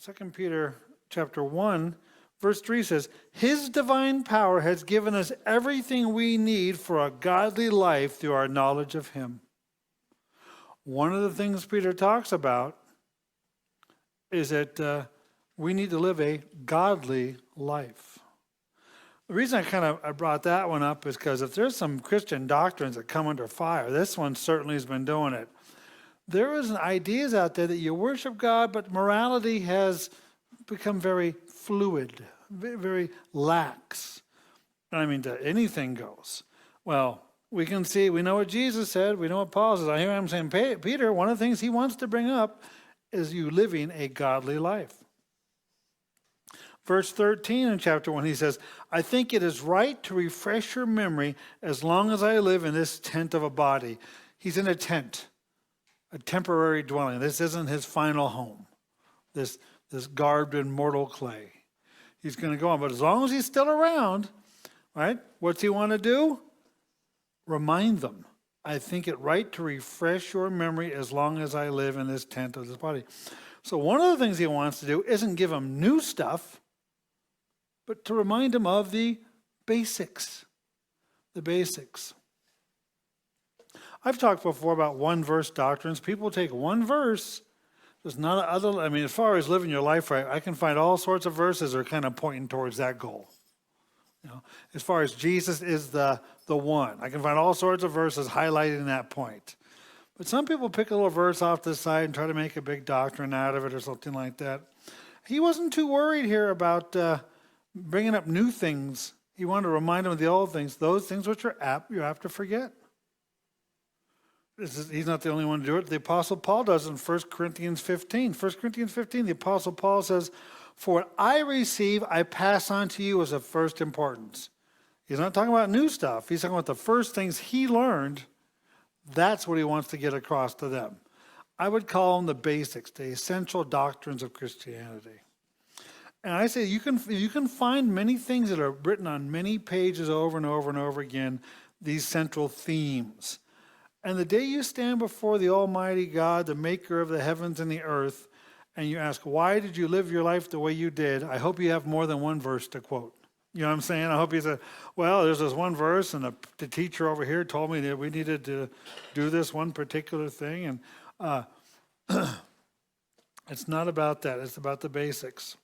2 Peter chapter 1, verse 3 says, His divine power has given us everything we need for a godly life through our knowledge of Him. One of the things Peter talks about is that we need to live a godly life. The reason I brought that one up is because if there's some Christian doctrines that come under fire, this one certainly has been doing it. There is ideas out there that you worship God, but morality has become very fluid, very lax. I mean, anything goes. Well, we can see, we know what Jesus said, we know what Paul says. I hear him saying, Peter, one of the things he wants to bring up is you living a godly life. Verse 13 in chapter 1, he says, I think it is right to refresh your memory as long as I live in this tent of a body. He's in a tent, a temporary dwelling. This isn't his final home, this garbed in mortal clay. He's going to go on. But as long as he's still around, right, what's he want to do? Remind them. I think it right to refresh your memory as long as I live in this tent of this body. So one of the things he wants to do isn't give them new stuff, but to remind them of the basics. The basics. I've talked before about one verse doctrines. People take one verse. There's not other. I mean, as far as living your life right, I can find all sorts of verses that are kind of pointing towards that goal. You know, as far as Jesus is the one, I can find all sorts of verses highlighting that point. But some people pick a little verse off to the side and try to make a big doctrine out of it or something like that. He wasn't too worried here about bringing up new things. He wanted to remind them of the old things, those things which are apt you have to forget. He's not the only one to do it. The Apostle Paul does in 1 Corinthians 15. 1 Corinthians 15, the Apostle Paul says, For what I receive, I pass on to you as of first importance. He's not talking about new stuff. He's talking about the first things he learned. That's what he wants to get across to them. I would call them the basics, the essential doctrines of Christianity. And I say you can find many things that are written on many pages over and over and over again, these central themes. And the day you stand before the Almighty God, the maker of the heavens and the earth, and you ask, why did you live your life the way you did? I hope you have more than one verse to quote. You know what I'm saying? I hope you say, well, there's this one verse, and the teacher over here told me that we needed to do this one particular thing. And it's not about that. It's about the basics.